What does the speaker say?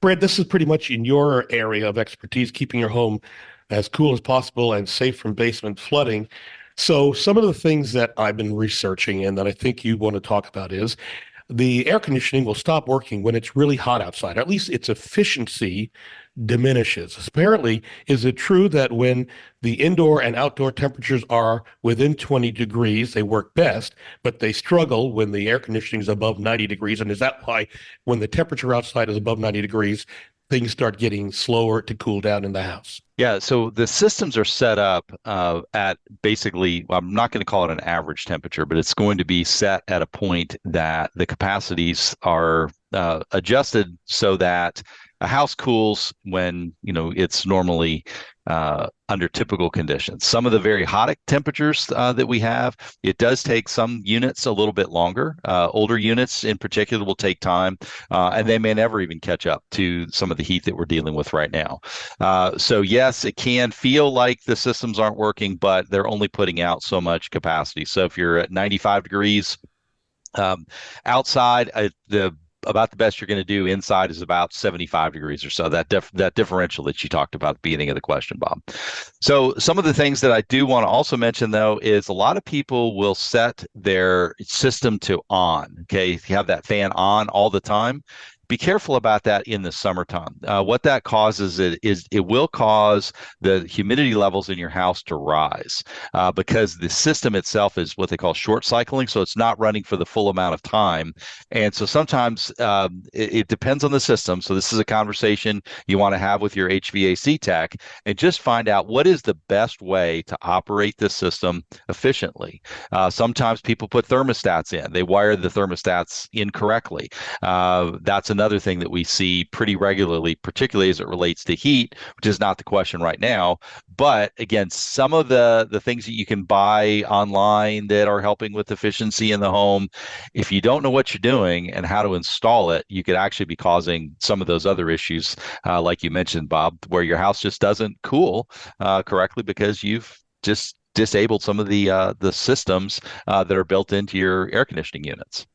Brad, this is pretty much in your area of expertise, keeping your home as cool as possible and safe from basement flooding. So, some of the things that I've been researching and that I think you want to talk about is the air conditioning will stop working when it's really hot outside. At least its efficiency diminishes. Apparently, is it true that when the indoor and outdoor temperatures are within 20 degrees, they work best, but they struggle when the air conditioning is above 90 degrees? And is that why when the temperature outside is above 90 degrees, things start getting slower to cool down in the house? Yeah, so the systems are set up at basically, well, I'm not going to call it an average temperature, but it's going to be set at a point that the capacities are adjusted so that a house cools when, it's normally under typical conditions. Some of the very hot temperatures that we have, it does take some units a little bit longer. Older units in particular will take time, and they may never even catch up to some of the heat that we're dealing with right now. So yes, it can feel like the systems aren't working, but they're only putting out so much capacity. So if you're at 95 degrees outside, the about the best you're going to do inside is about 75 degrees or so. That differential that you talked about at the beginning of the question, Bob. So some of the things that I do want to also mention though is a lot of people will set their system to on. Okay, if you have that fan on all the time, be careful about that in the summertime. What that causes is it will cause the humidity levels in your house to rise because the system itself is what they call short cycling. So it's not running for the full amount of time. And so sometimes it depends on the system. So this is a conversation you want to have with your HVAC tech and just find out what is the best way to operate this system efficiently. Sometimes people put thermostats in. They wire the thermostats incorrectly. That's another thing that we see pretty regularly, particularly as it relates to heat, which is not the question right now. But again, some of the things that you can buy online that are helping with efficiency in the home, if you don't know what you're doing and how to install it, you could actually be causing some of those other issues, like you mentioned, Bob, where your house just doesn't cool correctly because you've just disabled some of the systems that are built into your air conditioning units.